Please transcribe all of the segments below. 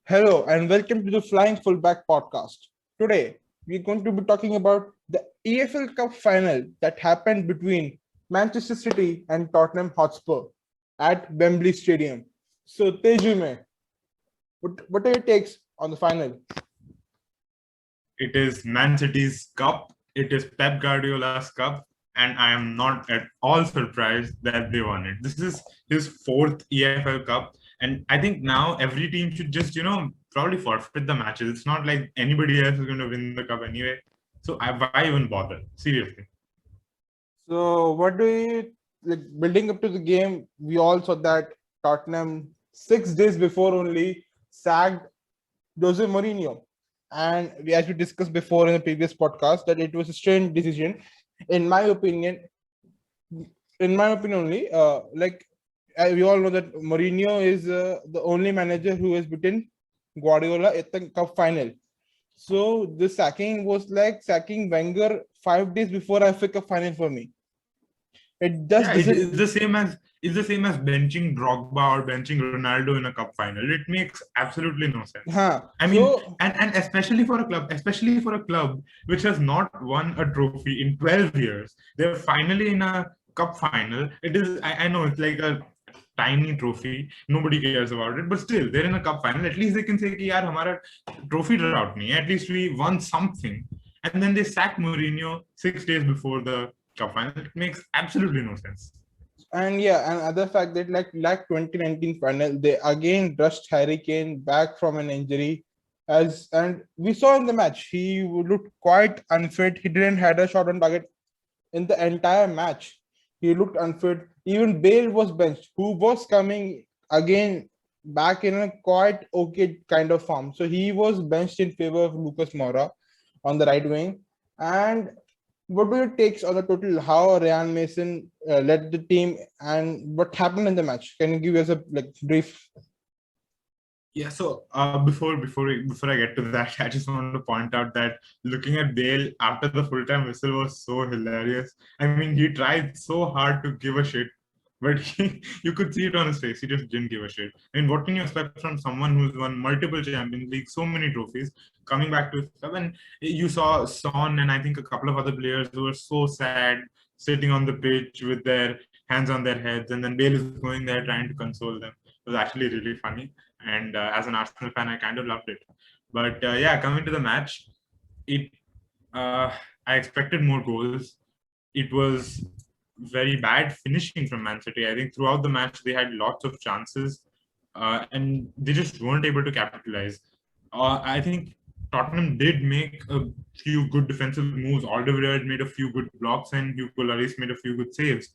Hello and welcome to the Flying Fullback podcast. Today, we're going to be talking about the EFL Cup final that happened between Manchester City and Tottenham Hotspur at Wembley Stadium. So, Tejume, what are your takes on the final? It is Man City's cup. It is Pep Guardiola's cup. And I am not at all surprised that they won it. This is his fourth EFL Cup. And I think now every team should just, probably forfeit the matches. It's not like anybody else is going to win the cup anyway. So why even bother? Seriously. So, what do you like building up to the game? We all saw that Tottenham 6 days before only sacked Jose Mourinho. And as we discussed before in the previous podcast, that it was a strange decision. In my opinion, only, we all know that Mourinho is the only manager who has beaten Guardiola at the cup final. So the sacking was like sacking Wenger 5 days before FA Cup final for me. It just it's the same as benching Drogba or benching Ronaldo in a cup final. It makes absolutely no sense. I mean, and especially for a club which has not won a trophy in 12 years. They're finally in a cup final. It is, I know it's like a tiny trophy. Nobody cares about it, but still, they're in a cup final. At least they can say, "Ki yaar, hamara trophy drought nahi. At least we won something." And then they sack Mourinho 6 days before the cup final. It makes absolutely no sense. And yeah, and other fact that like 2019 final, they again rushed Harry Kane back from an injury, and we saw in the match he looked quite unfit. He didn't had a shot on target in the entire match. He looked unfit. Even Bale was benched, who was coming again back in a quite okay kind of form. So he was benched in favor of Lucas Moura on the right wing. And what were your takes on the total? How Ryan Mason led the team and what happened in the match? Can you give us a brief? Yeah, so before I get to that, I just want to point out that looking at Bale after the full-time whistle was so hilarious. I mean, he tried so hard to give a shit, but you could see it on his face. He just didn't give a shit. I mean, what can you expect from someone who's won multiple Champions League, so many trophies, coming back to his club? And you saw Son and I think a couple of other players who were so sad, sitting on the pitch with their hands on their heads, and then Bale is going there trying to console them. It was actually really funny. And as an Arsenal fan, I kind of loved it. But yeah, coming to the match, it I expected more goals. It was very bad finishing from Man City. I think throughout the match they had lots of chances, and they just weren't able to capitalize. I think Tottenham did make a few good defensive moves. Alderweireld made a few good blocks, and Hugo Lloris made a few good saves.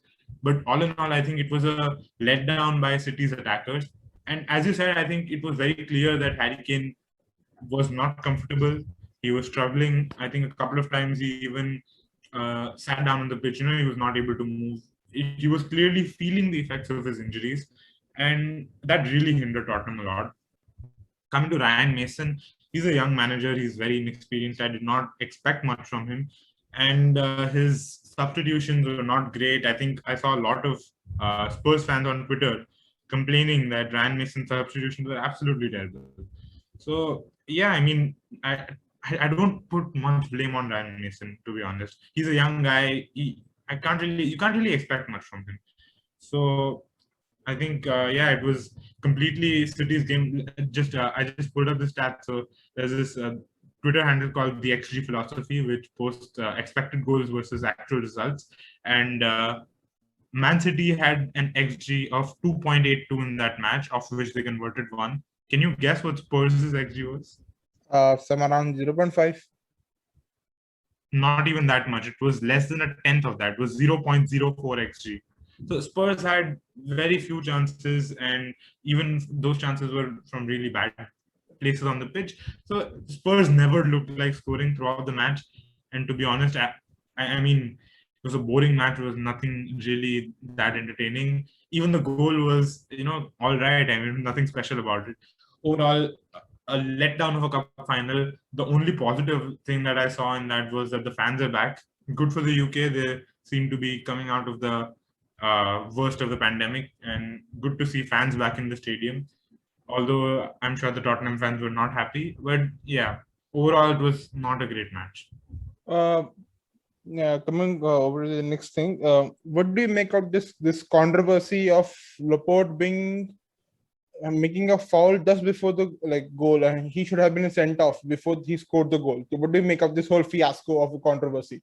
But all in all, I think it was a letdown by City's attackers. And as you said, I think it was very clear that Harry Kane was not comfortable. He was struggling. I think a couple of times he even sat down on the pitch. He was not able to move. He was clearly feeling the effects of his injuries, and that really hindered Tottenham a lot. Coming to Ryan Mason, he's a young manager. He's very inexperienced. I did not expect much from him, and his substitutions were not great. I think I saw a lot of Spurs fans on Twitter complaining that Ryan Mason's substitutions were absolutely terrible. So yeah, I mean, I don't put much blame on Ryan Mason, to be honest. He's a young guy. You can't really expect much from him. So I think yeah, it was completely City's game. I just pulled up the stats. So there's this Twitter handle called the XG Philosophy, which posts expected goals versus actual results, and Man City had an XG of 2.82 in that match, of which they converted one. Can you guess what Spurs' XG was? Some around 0.5. Not even that much. It was less than a tenth of that. It was 0.04 XG. So Spurs had very few chances, and even those chances were from really bad places on the pitch. So Spurs never looked like scoring throughout the match. And to be honest, I mean, it was a boring match. It was nothing really that entertaining. Even the goal was, all right. I mean, nothing special about it. Overall, a letdown of a cup final. The only positive thing that I saw in that was that the fans are back. Good for the UK. They seem to be coming out of the worst of the pandemic, and good to see fans back in the stadium. Although I'm sure the Tottenham fans were not happy, but yeah, overall it was not a great match. Uh, yeah, coming over to the next thing. What do you make of this controversy of Laporte being making a foul just before the goal, and he should have been sent off before he scored the goal? So what do you make of this whole fiasco of a controversy?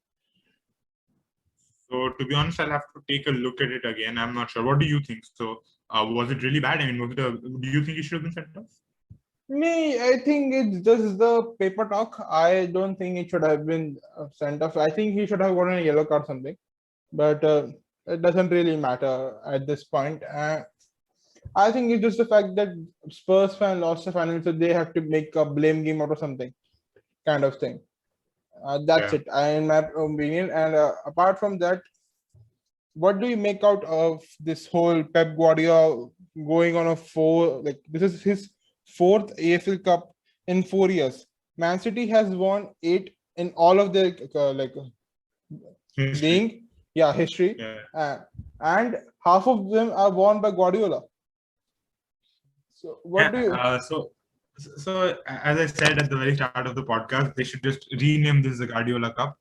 So to be honest, I'll have to take a look at it again. I'm not sure. What do you think? So was it really bad? I mean, do you think he should have been sent off? Me, I think it's just the paper talk. I don't think it should have been sent off. I think he should have gotten a yellow card or something, but it doesn't really matter at this point. I think it's just the fact that Spurs fan lost the final, so they have to make a blame game out of something, kind of thing. That's Yeah. it, in my opinion. And apart from that, what do you make out of this whole Pep Guardiola going on a this is his fourth AFL Cup in 4 years. Man City has won 8 in all of their History. being history, Yeah. and half of them are won by Guardiola. So what do you? So as I said at the very start of the podcast, they should just rename this the Guardiola Cup.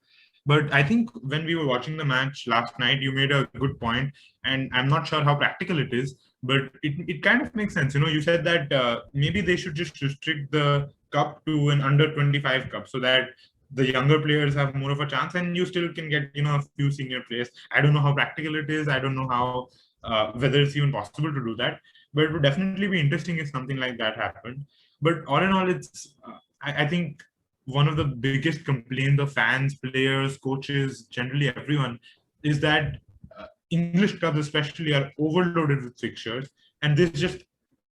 But I think when we were watching the match last night, you made a good point, and I'm not sure how practical it is, but it kind of makes sense. You said that maybe they should just restrict the cup to an under 25 cup so that the younger players have more of a chance, and you still can get a few senior players. I don't know how practical it is. I don't know how whether it's even possible to do that, but it would definitely be interesting if something like that happened. But all in all, it's I think one of the biggest complaints of fans, players, coaches, generally everyone, is that English clubs especially are overloaded with fixtures, and this just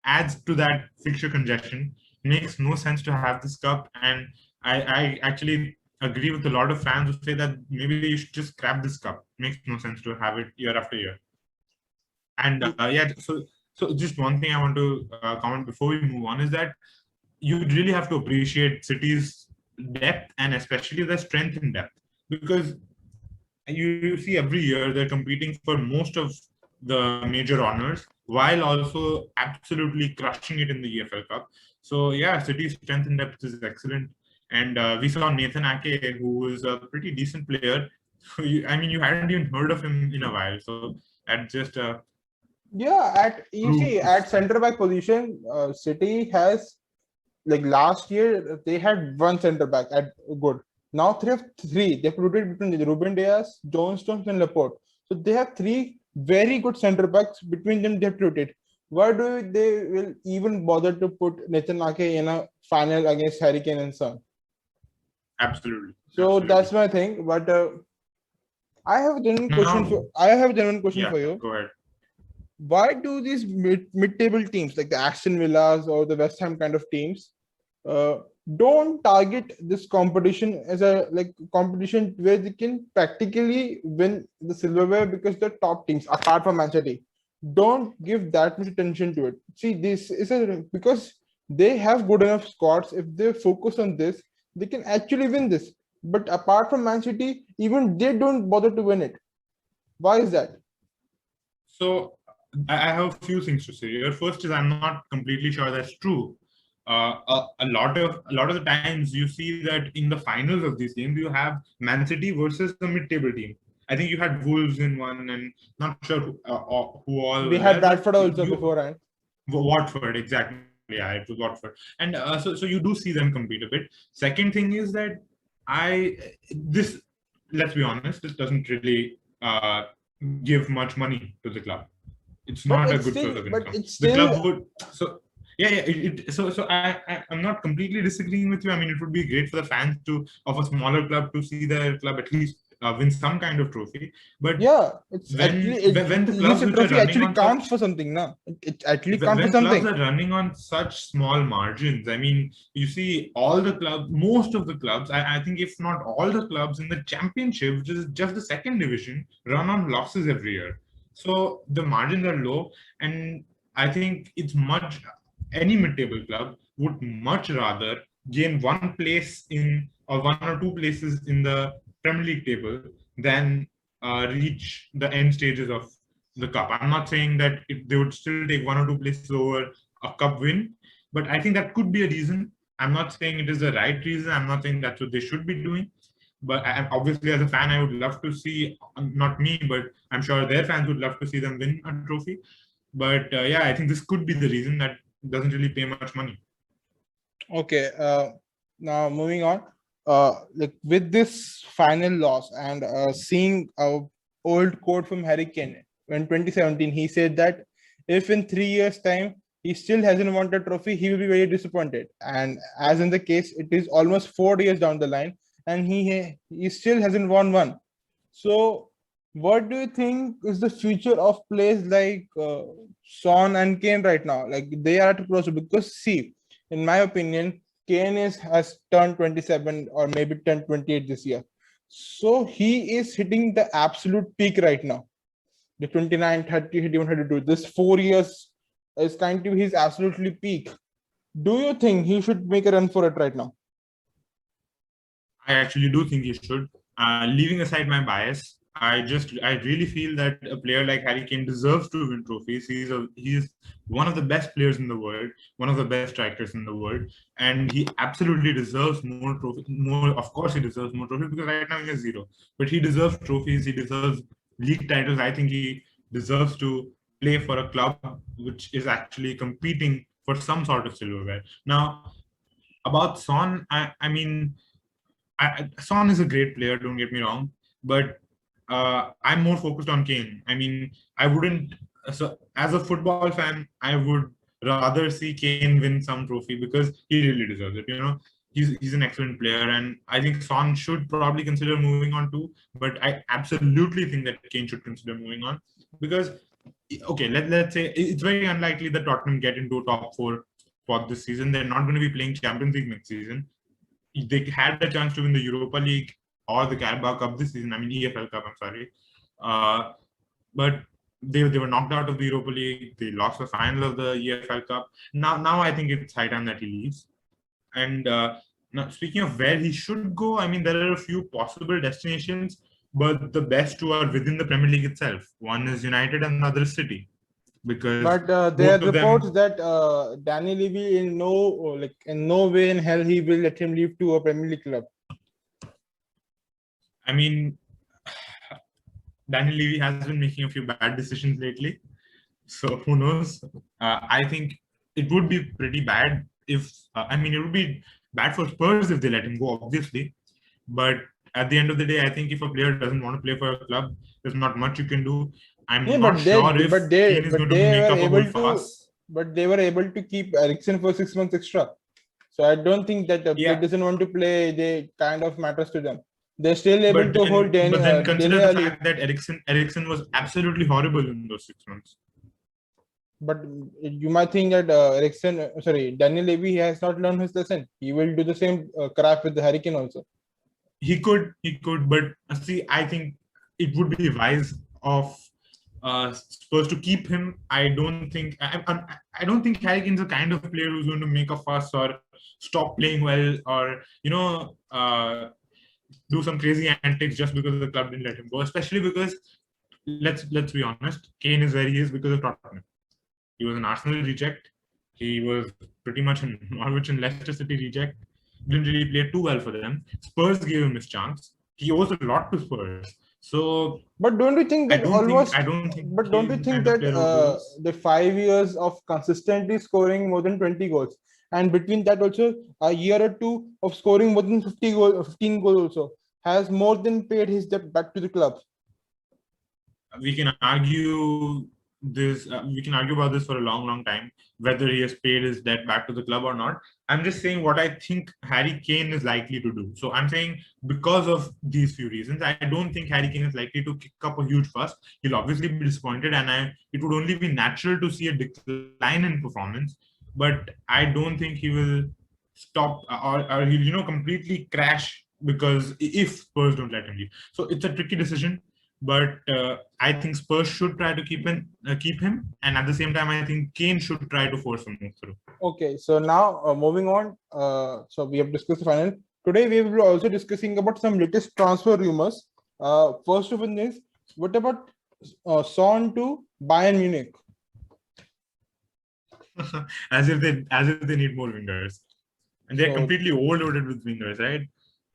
adds to that fixture congestion. It makes no sense to have this cup, and I actually agree with a lot of fans who say that maybe you should just scrap this cup. It makes no sense to have it year after year. And so just one thing I want to comment before we move on is that you'd really have to appreciate City's depth and especially their strength in depth, because you see every year they're competing for most of the major honors while also absolutely crushing it in the EFL Cup. So yeah, City's strength in depth is excellent. And we saw Nathan Ake, who is a pretty decent player. I mean, you hadn't even heard of him in a while. So at just At center back position, City has last year they had one center back at good. Now they have three. They've rotated between Ruben Diaz, John Stones, and Laporte. So they have three very good center backs. Between them, they have to rotate. Why do they will even bother to put Nathan Ake in a final against Harry Kane and Son? Absolutely. So that's my thing. But I have a genuine question for you. Go ahead. Why do these mid-table teams like the Aston Villas or the West Ham kind of teams don't target this competition as a competition where they can practically win the silverware, because the top teams apart from Man City don't give that much attention to it? See, this is because they have good enough squads. If they focus on this, they can actually win this. But apart from Man City, even they don't bother to win it. Why is that? So I have a few things to say here. First is I'm not completely sure that's true. A lot of the times you see that in the finals of these games you have Man City versus the mid-table team. I think you had Wolves in one, and not sure who all. We had Bradford also beforehand. Watford, exactly. Yeah, it was Watford, and so you do see them compete a bit. Second thing is that this, let's be honest, this doesn't really give much money to the club. It's not a good source of income. The club would I'm not completely disagreeing with you. I mean, it would be great for the fans of a smaller club to see their club at least win some kind of trophy. But when the clubs which are running on counts for something, no? It actually when counts for something. clubs are running on such small margins, I mean, you see all the clubs, most of the clubs, I think if not all the clubs in the championship, which is just the second division, run on losses every year. So the margins are low, and I think any mid-table club would much rather gain one place in or one or two places in the Premier League table than reach the end stages of the cup. I'm not saying that they would still take one or two places over a cup win. But I think that could be a reason. I'm not saying it is the right reason. I'm not saying that's what they should be doing. But obviously, as a fan, I would love to see, not me, but I'm sure their fans would love to see them win a trophy. But yeah, I think this could be the reason that doesn't really pay much money. Okay. Now moving on. Like with this final loss and seeing a old quote from Harry Kane in 2017, he said that if in 3 years' time he still hasn't won a trophy, he will be very disappointed. And as in the case, it is almost 4 years down the line, and he still hasn't won one. So, what do you think is the future of players like Son and Kane right now? Like they are at close because see, in my opinion, Kane has turned 27 or maybe turned 28 this year. So he is hitting the absolute peak right now. The 29, 30, 31, 32. This 4 years is kind of his absolutely peak. Do you think he should make a run for it right now? I actually do think he should. Leaving aside my bias, I really feel that a player like Harry Kane deserves to win trophies. He's one of the best players in the world, one of the best strikers in the world, and he absolutely deserves more trophies. More, of course, he deserves more trophies because right now he has zero. But he deserves trophies. He deserves league titles. I think he deserves to play for a club which is actually competing for some sort of silverware. Now, about Son, I mean Son is a great player, don't get me wrong, but I'm more focused on Kane. I mean, I wouldn't. So, as a football fan, I would rather see Kane win some trophy because he really deserves it. You know, he's an excellent player, and I think Son should probably consider moving on too. But I absolutely think that Kane should consider moving on because, okay, let's say it's very unlikely that Tottenham get into top four for this season. They're not going to be playing Champions League next season. They had a chance to win the Europa League or the Carabao Cup this season. I mean, EFL Cup, I'm sorry. But they were knocked out of the Europa League. They lost the final of the EFL Cup. Now I think it's high time that he leaves. And now, speaking of where he should go, I mean, there are a few possible destinations, but the best two are within the Premier League itself. One is United and the other is City. Because But there both are of them, reports that Danny Levy in no way in hell he will let him leave to a Premier League club. I mean, Daniel Levy has been making a few bad decisions lately. So who knows? I think it would be pretty bad if, I mean, it would be bad for Spurs if they let him go, obviously. But at the end of the day, I think if a player doesn't want to play for a club, there's not much you can do. I'm Yeah, not sure if Kane is going to make up a whole fuss. but they were able to keep Ericsson for 6 months extra. So I don't think that a player Yeah, doesn't want to play. They kind of matters to them. They're still able to hold but then consider the Daniel. fact that Ericsson was absolutely horrible in those 6 months. But you might think that Daniel Levy has not learned his lesson. He will do the same crap with the Hurricane also. He could, but see, I think it would be wise of Spurs to keep him. I don't think Harry Kane's the kind of player who's going to make a fuss or stop playing well or do some crazy antics just because the club didn't let him go. Especially because let's be honest, Kane is where he is because of Tottenham. He was an Arsenal reject. He was pretty much a Norwich and Leicester City reject. Didn't really play too well for them. Spurs gave him his chance. He owes a lot to Spurs. So But don't you think that I almost? don't think But don't he's you the think kind of that player who goes. the 5 years of consistently scoring more than 20 goals, and between that also a year or two of scoring more than 50 goals, 15 goals also has more than paid his debt back to the club. We can argue this. We can argue about this for a long time, whether he has paid his debt back to the club or not. I'm just saying what I think Harry Kane is likely to do. So I'm saying because of these few reasons, I don't think Harry Kane is likely to kick up a huge fuss. He'll obviously be disappointed, and it would only be natural to see a decline in performance. But I don't think he will stop or he'll completely crash because if Spurs don't let him leave. So it's a tricky decision. But I think Spurs should try to keep him, and at the same time, I think Kane should try to force a move through. Okay, so now moving on. So we have discussed the final. Today we will be also discussing about some latest transfer rumors. First of all is what about Son to Bayern Munich? as if they need more wingers, and they're So completely overloaded with wingers, right? yeah,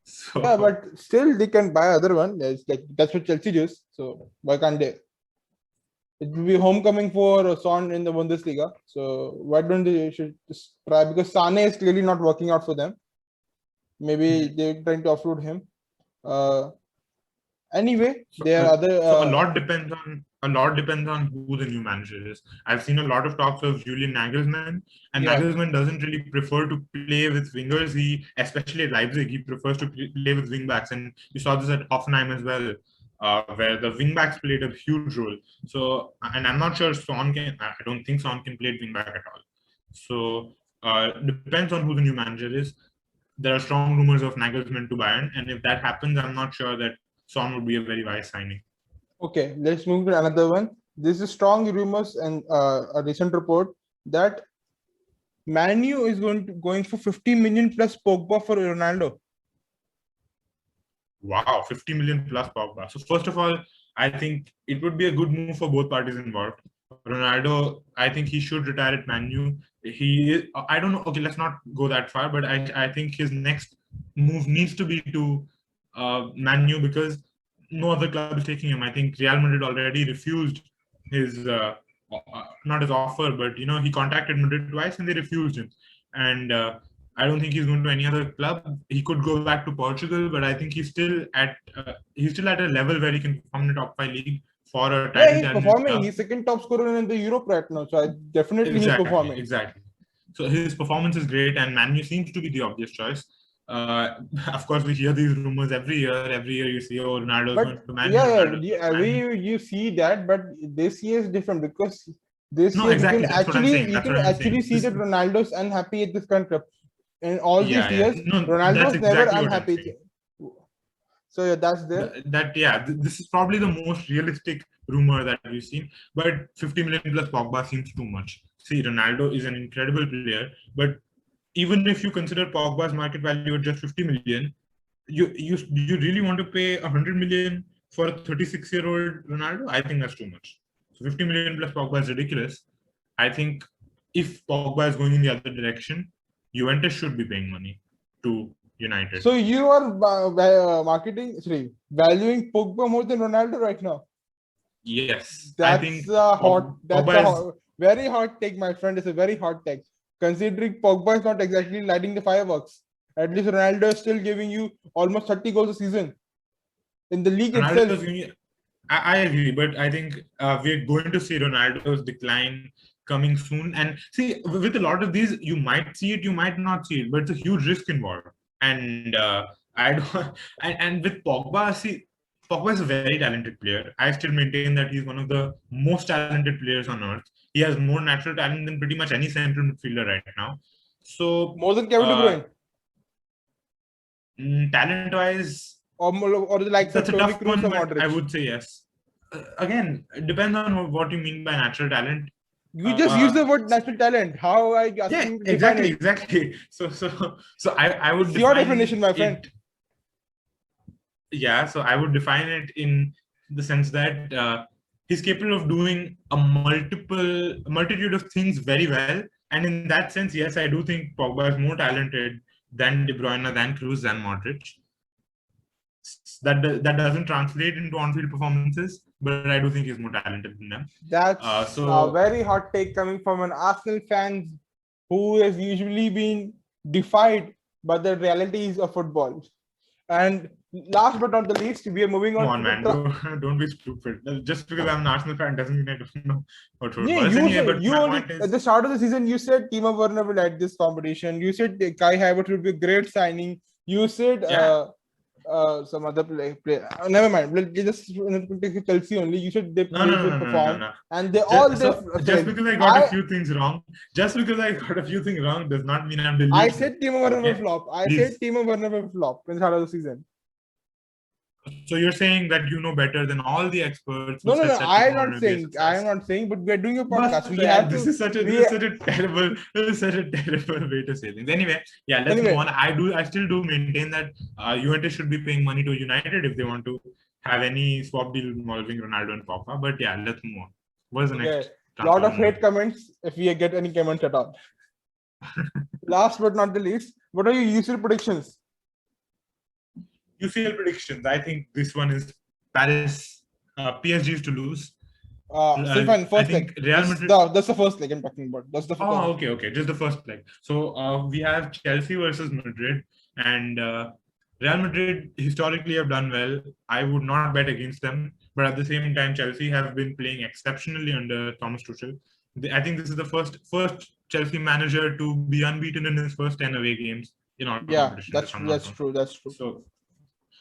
So but still they can buy other one. It's like that's what Chelsea does. So why can't they? It will be homecoming for Son in the Bundesliga. So why don't they should just try? Because Sane is clearly not working out for them. Maybe they're trying to offload him. Uh, Anyway, So, there are other. so a lot depends on who the new manager is. I've seen a lot of talks of Julian Nagelsmann, and Yeah. Nagelsmann doesn't really prefer to play with wingers. He, especially at Leipzig, he prefers to play with wingbacks, and you saw this at Hoffenheim as well, where the wingbacks played a huge role. So, and I'm not sure Son can. I don't think Son can play at wingback at all. So, depends on who the new manager is. There are strong rumors of Nagelsmann to Bayern, and if that happens, I'm not sure that Son would be a very wise signing. Okay, let's move to another one. This is strong rumors and a recent report that Man U is going for 50 million plus Pogba for Ronaldo. Wow, 50 million plus Pogba. So first of all, I think it would be a good move for both parties involved. Ronaldo, I think he should retire at Man U. He is, I don't know. Okay, let's not go that far, but I think his next move needs to be to Man U, because no other club is taking him. I think Real Madrid already refused his not his offer, but he contacted Madrid twice and they refused him. And I don't think he's going to any other club. He could go back to Portugal, but I think he's still at a level where he can perform in the top five league for a Yeah, title he's challenging performing. club. He's second top scorer in the Europe right now. So definitely he's Exactly, performing. exactly. So his performance is great, and Manu seems to be the obvious choice. Uh, of course, we hear these rumors every year. Every year, you see, oh, Ronaldo's going But to Man U, yeah, Ronaldo's going to Man U. you see that, but this year is different because this No, year exactly. That's what I'm saying. you That's can what I'm actually saying. see that Ronaldo's unhappy at this current club. In all these Yeah, yeah. years, No, that's Ronaldo's never exactly what I'm unhappy. saying. So yeah, that's there. This is probably the most realistic rumor that we've seen. But 50 million plus Pogba seems too much. See, Ronaldo is an incredible player, but even if you consider Pogba's market value at just 50 million, you really want to pay 100 million for a 36-year-old Ronaldo? I think that's too much. So 50 million plus Pogba is ridiculous. I think if Pogba is going in the other direction, Juventus should be paying money to United. So you are valuing Pogba more than Ronaldo right now. Yes, I That's think a very hot take, my friend. It's a very hot take. Considering Pogba is not exactly lighting the fireworks. At least Ronaldo is still giving you almost 30 goals a season in the league itself. I agree, but I think we're going to see Ronaldo's decline coming soon. And see, with a lot of these, you might see it, you might not see it, but it's a huge risk involved. And I don't. And with Pogba, see, Pogba is a very talented player. I still maintain that he's one of the most talented players on earth. He has more natural talent than pretty much any central midfielder right now. So, More than Kevin De Bruyne. Talent-wise, Or the likes that's of a Toni tough Kroos one, or but I Modric. would say yes. Again, it depends on what you mean by natural talent. You just use the word natural talent. How are you asking to define it? Exactly. So I would It's your define definition, my friend. Yeah, so I would define it in the sense that he's capable of doing a multitude of things very well. And in that sense, yes, I do think Pogba is more talented than De Bruyne, than Kroos, than Modric. That doesn't translate into on-field performances, but I do think he's more talented than them. That's a very hot take coming from an Arsenal fan who has usually been defied by the realities of football. And last but not the least, we are moving on. Come on, man! Don't be stupid. Just because I'm an Arsenal fan doesn't mean I don't know what football Yeah, is. Anyway, but my point at is, the start of the season, you said Timo Werner will add this competition. You said Kai Havertz would be a great signing. You said some other play. Never mind. We'll just take Chelsea only. You said they will perform, and they just because I got a few things wrong, does not mean I'm delusional. I said Timo Werner will flop. I said Timo Werner will flop in the start of the season. So you're saying that you know better than all the experts? No. I'm not saying. But we're doing a podcast. This is such a terrible way to say things. Anyway, yeah, let's move on. I still do maintain that Juventus should be paying money to United if they want to have any swap deal involving Ronaldo and Pogba. But yeah, let's move on. What is the next Lot of hate comments if we get any comments at all. Last but not the least, what are your UCL predictions? UCL predictions. I think this one is Paris, PSG is to lose. Stefan, I first leg. think Real Madrid. That's the first leg I'm talking about. That's the first. Oh, okay. Just the first leg. So we have Chelsea versus Madrid, and Real Madrid historically have done well. I would not bet against them, but at the same time, Chelsea have been playing exceptionally under Thomas Tuchel. I think this is the first Chelsea manager to be unbeaten in his first 10 away games in all competitions. That's true. That's true.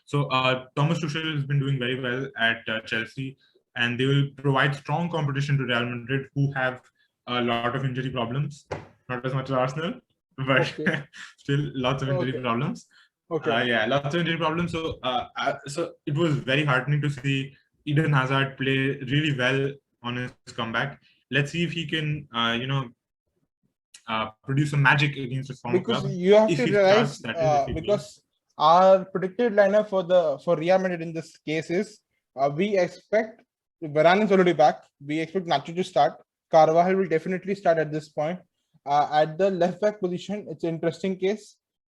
So Thomas Tuchel has been doing very well at Chelsea, and they will provide strong competition to Real Madrid, who have a lot of injury problems. Not as much as Arsenal, but still lots of injury problems. Lots of injury problems. So it was very heartening to see Eden Hazard play really well on his comeback. Let's see if he can, produce some magic against his former club. Because you have to realize, because our predicted lineup for Real Madrid in this case is we expect Varane is already back. We expect Nacho to start. Carvajal will definitely start at this point. At the left back position, it's an interesting case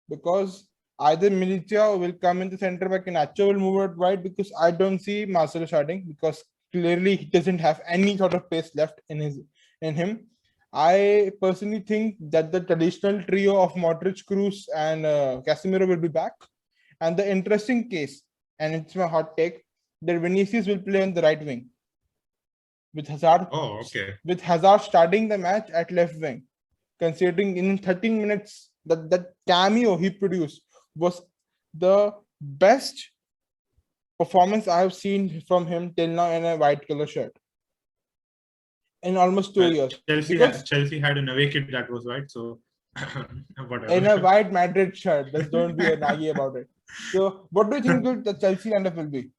because either Militao will come in the center back and Nacho will move out wide, because I don't see Marcelo starting because clearly he doesn't have any sort of pace left in him. I personally think that the traditional trio of Modric, Kroos, and Casemiro will be back. And the interesting case, and it's my hot take, that Vinicius will play on the right wing with Hazard. With Hazard starting the match at left wing, considering in 13 minutes that cameo he produced was the best performance I have seen from him till now in a white color shirt in almost 2 years. Chelsea had an away kit that was white, so whatever. In a white Madrid shirt, just don't be a naggy about it. So, what do you think the Chelsea lineup will be?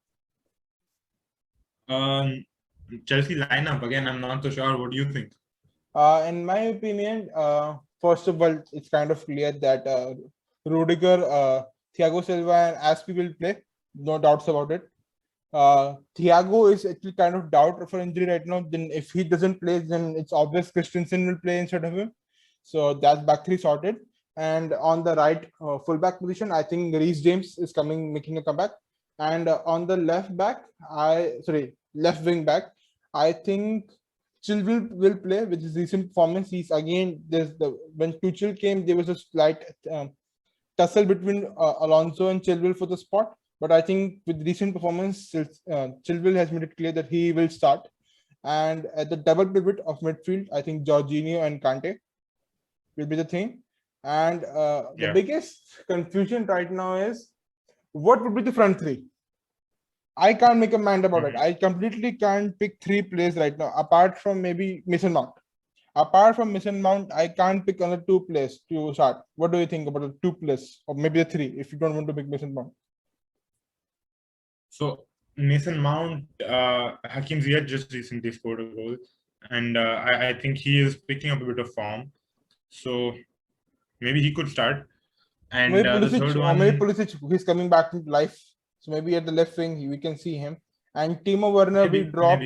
Chelsea lineup, again, I'm not so sure. What do you think? In my opinion, first of all, it's kind of clear that Rudiger, Thiago Silva, and Aspi will play. No doubts about it. Thiago is actually kind of doubt for injury right now. Then if he doesn't play, then it's obvious Christensen will play instead of him. So that's back three sorted. And on the right fullback position, I think Reece James is making a comeback. And on the left wing back, I think Chilwell will play with his recent performance. When Tuchel came, there was a slight tussle between Alonso and Chilwell for the spot. But I think with recent performance, Chilwell has made it clear that he will start. And at the double pivot of midfield, I think Jorginho and Kante will be the thing. And the biggest confusion right now is what would be the front three? I can't make a mind about it. I completely can't pick three players right now, apart from maybe Mason Mount. Apart from Mason Mount, I can't pick another two players to start. What do you think about the two players, or maybe the three, if you don't want to pick Mason Mount? So Mason Mount, Hakim Ziyech just recently scored a goal, and I think he is picking up a bit of form. So maybe he could start. And maybe Pulisic, he's coming back into life. So maybe at the left wing, we can see him. And Timo Werner will drop.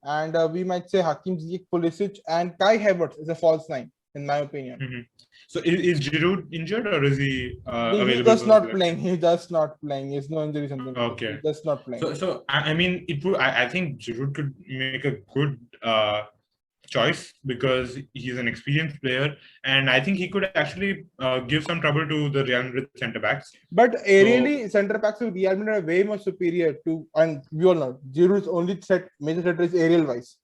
And we might say Hakim Ziyech, Pulisic, and Kai Havertz is a false nine, in my opinion. So is Giroud injured, or is he available? He's just not playing. He's just not playing. He's no injury. Something. Okay. He's just not playing. So I mean, I think Giroud could make a good choice because he's an experienced player, and I think he could actually give some trouble to the Real Madrid centre backs. But aerially, centre backs of Real Madrid are way more superior to, and we all know Giroud's only major threat is aerial wise.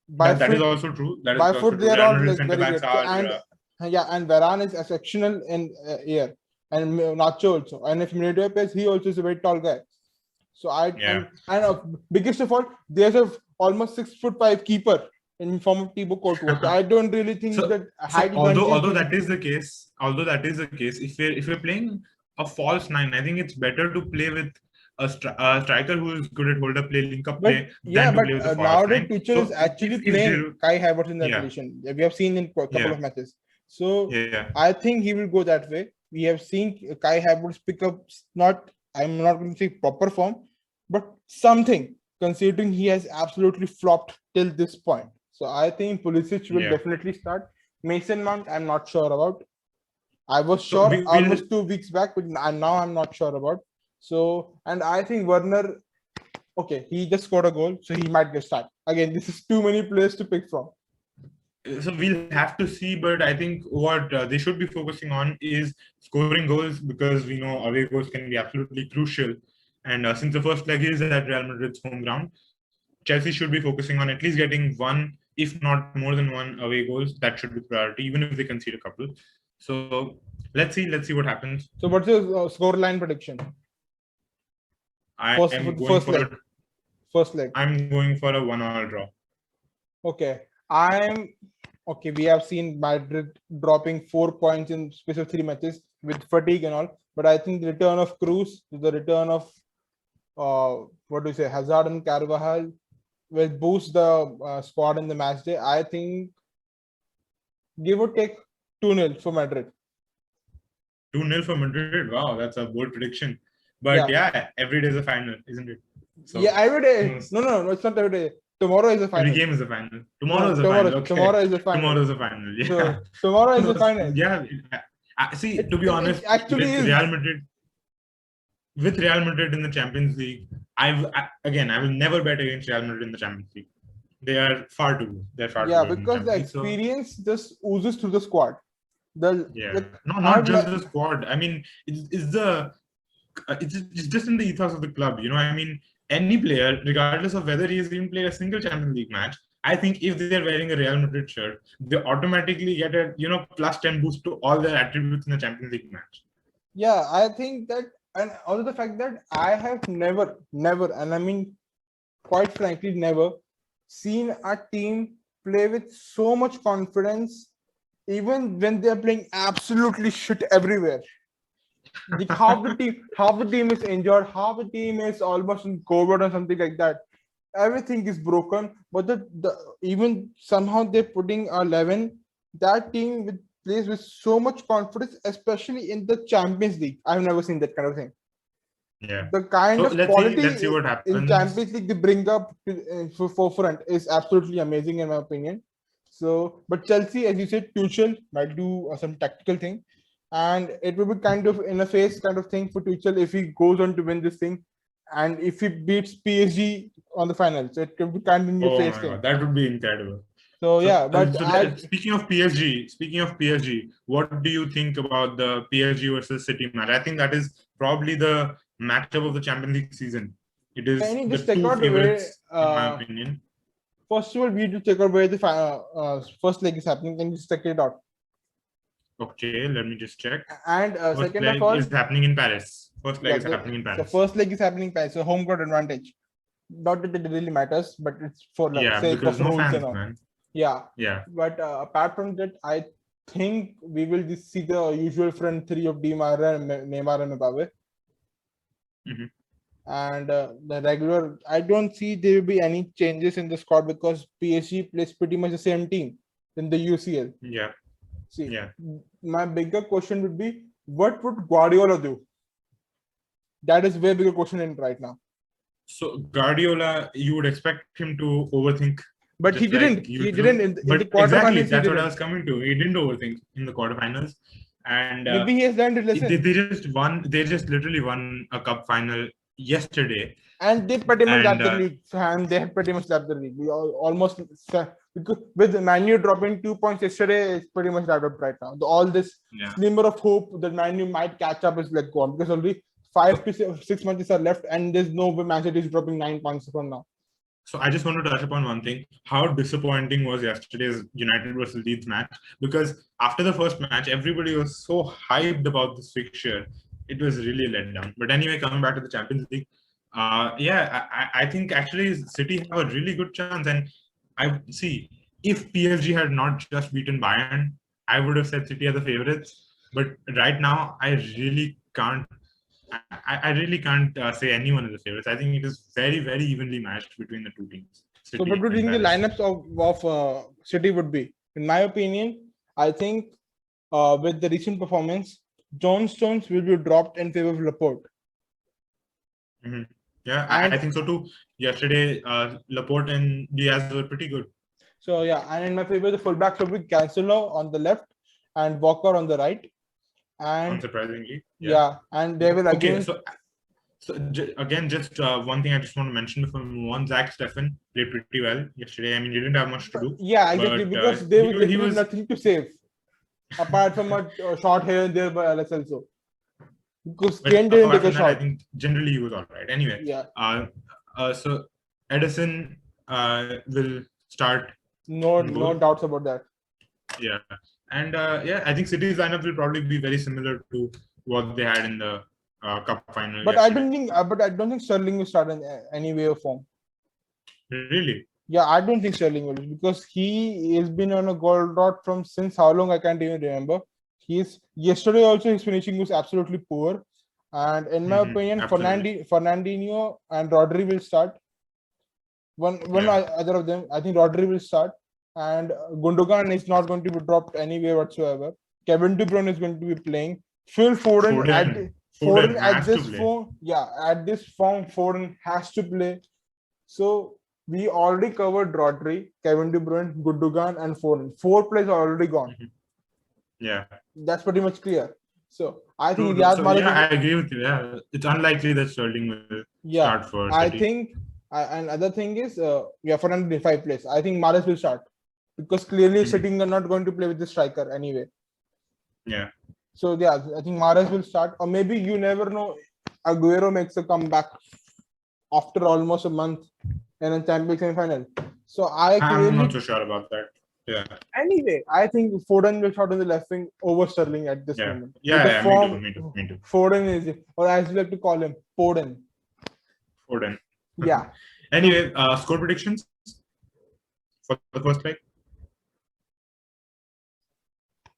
That is also true. That is by foot, they are all like very good. And Varane is exceptional in air, and Nacho also. And if Militao plays, he also is a very tall guy. So biggest of all, there's a almost 6'5" keeper in form of Thibaut Courtois. I don't really think that. Although that is the case, if you're playing a false nine, I think it's better to play with a striker who is good at hold-up play, link-up play. Nowadays Tuchel is actually playing Kai Havertz in that position. We have seen in a couple of matches. So I think he will go that way. We have seen Kai Havertz pick up I'm not going to say proper form, but something, considering he has absolutely flopped till this point. So I think Pulisic will definitely start. Mason Mount, I'm not sure about. I was So sure we'll almost 2 weeks back, but now I'm not sure about. So, and I think Werner, okay, he just scored a goal, so he might get started. Again, this is too many players to pick from. So we'll have to see, but I think what they should be focusing on is scoring goals, because we know away goals can be absolutely crucial. And since the first leg is at Real Madrid's home ground, Chelsea should be focusing on at least getting one, if not more than one, away goals. That should be priority, even if they concede a couple. So let's see what happens. So, what's your scoreline prediction? I First, am for the going first for leg. First leg. I'm going for a 1-1 draw. Okay, okay. We have seen Madrid dropping 4 points in space of 3 matches with fatigue and all. But I think the return of Cruz, the return of what do you say, Hazard and Carvajal will boost the squad in the match day. I think give or take 2-0 for Madrid. 2-0 for Madrid. Wow, that's a bold prediction. But yeah, every day is a final, isn't it? So, yeah, every day. No, it's not every day. Tomorrow is the final. Every game is a final. Tomorrow is a final. Okay. Tomorrow is the final. Tomorrow is a final. Yeah. So, tomorrow is the final. Yeah. See, to be honest, actually with Real Madrid in the Champions League, I will never bet against Real Madrid in the Champions League. They are far too good. They're far too good. Yeah, because the experience just oozes through the squad. Not just the squad. I mean, it's just in the ethos of the club. You know, I mean, any player, regardless of whether he has even played a single Champions League match, I think if they're wearing a Real Madrid shirt, they automatically get a plus 10 boost to all their attributes in the Champions League match. Yeah, I think that, and also the fact that I have never, and I mean, quite frankly, never seen a team play with so much confidence, even when they are playing absolutely shit everywhere. Half the team is injured, half the team is almost in COVID or something like that. Everything is broken, but even somehow they're putting 11. That team plays with so much confidence, especially in the Champions League. I've never seen that kind of thing. Yeah. The kind of quality let's see what happens. in Champions League they bring up for forefront is absolutely amazing in my opinion. So, but Chelsea, as you said, Tuchel might do some tactical thing, and it will be kind of in a face kind of thing for Tuchel if he goes on to win this thing, and if he beats PSG on the finals, it could be kind of in your face thing. God, that would be incredible. So yeah, but speaking of PSG, what do you think about the PSG versus City match? I think that is probably the matchup of the Champions League season. It is the two favorites, in my opinion. First of all, we need to check out where the first leg is happening. Can you just check it out? Okay, let me just check. And second leg of all, is happening in Paris. First leg is happening in Paris. The first leg is happening in Paris, so home court advantage. Not that it really matters, but it's for sake of rules and all. Man. Yeah. But apart from that, I think we will just see the usual front three of Di Maria, Neymar, and Mbappe. Mm-hmm. And the regular, I don't see there will be any changes in the squad because PSG plays pretty much the same team in the UCL. Yeah. See, my bigger question would be, what would Guardiola do? That is way bigger question in right now. So Guardiola, you would expect him to overthink. But he didn't. He didn't in the quarterfinals. Exactly, that's what I was coming to. He didn't overthink in the quarterfinals. And maybe he has learned his lesson. They just literally won a cup final yesterday. And they pretty much lapped the league. And they had pretty much lapped the league. We almost, because with Man U dropping 2 points yesterday, it's pretty much wrapped up right now. All this glimmer of hope that Man U might catch up is like gone because only 5 to 6 matches are left, and there's no way Man City is dropping 9 points from now. So I just want to touch upon one thing. How disappointing was yesterday's United versus Leeds match? Because after the first match, everybody was so hyped about this fixture. It was really let down. But anyway, coming back to the Champions League, I think actually City have a really good chance. And I see, if PSG had not just beaten Bayern, I would have said City are the favorites. But right now, I really can't say anyone is the favorites. I think it is very, very evenly matched between the two teams. So what do you think the lineups of City would be? In my opinion, I think with the recent performance, John Stones will be dropped in favor of Laporte. Mm-hmm. Yeah, I think so too. Yesterday, Laporte and Diaz were pretty good. So yeah, and in my favor, the fullbacks will be Cancelo on the left and Walker on the right. And Unsurprisingly, yeah, and they will Okay, again. so again, just one thing I just want to mention before we move on. Zach Steffen played pretty well yesterday. I mean, he didn't have much to do, Yeah, exactly, but because there was he literally was nothing to save apart from a shot here and there by LSL. Because but Kane didn't apart take a from that, I shot. think generally he was all right. Anyway, Yeah, so Edison will start in no goal. doubts about that. Yeah, and yeah, I think City's lineup will probably be very similar to what they had in the cup final But I yesterday. don't think, Sterling will start in any way or form. Really? Yeah, I don't think Sterling will, because he has been on a goal drought from since how long I can't even remember. Yesterday also his finishing was absolutely poor, and in my opinion, Absolutely. Fernandinho and Rodri will start. One Yeah. other of them, I think Rodri will start, and Gundogan is not going to be dropped anywhere whatsoever. Kevin De Bruyne is going to be playing. Phil Foden Foden at has to this play. form, Foden has to play. So we already covered Rodri, Kevin De Bruyne, Gundogan, and Foden. 4 players are already gone. Yeah. That's pretty much clear. So I think True. Riyad So Mahrez yeah, I is. agree with you. Yeah, it's unlikely that Sterling will Yeah, start for I City. think. And other thing is, Fernando in 5 plays. I think Mahrez will start, because clearly City are not going to play with the striker anyway. Yeah. So yeah, I think Mahrez will start, or maybe you never know. Aguero makes a comeback after almost a month in a Champions League final. So I'm not so sure about that. Yeah. Anyway, I think Foden will shot on the left wing over Sterling at this moment. With the Yeah. form, Me too. Foden is, or as we like to call him, Foden. Foden. Yeah. Anyway, score predictions for the first leg.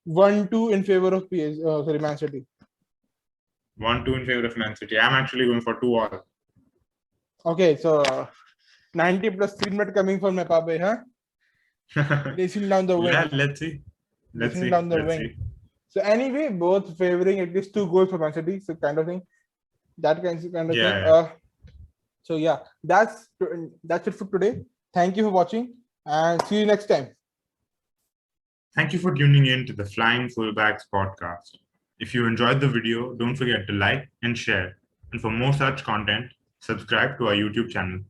1-2 in favor of Man City. 1-2 in favor of Man City. I'm actually going for 2-all. Okay, so 90 plus 3 minutes coming from Mbappe, huh? Racing down the wing. Yeah, let's see. Down the wing. So anyway, both favoring at least 2 goals for Man City, so kind of thing. That kind of thing. Yeah. So yeah, that's it for today. Thank you for watching, and see you next time. Thank you for tuning in to the Flying Fullbacks podcast. If you enjoyed the video, don't forget to like and share. And for more such content, subscribe to our YouTube channel.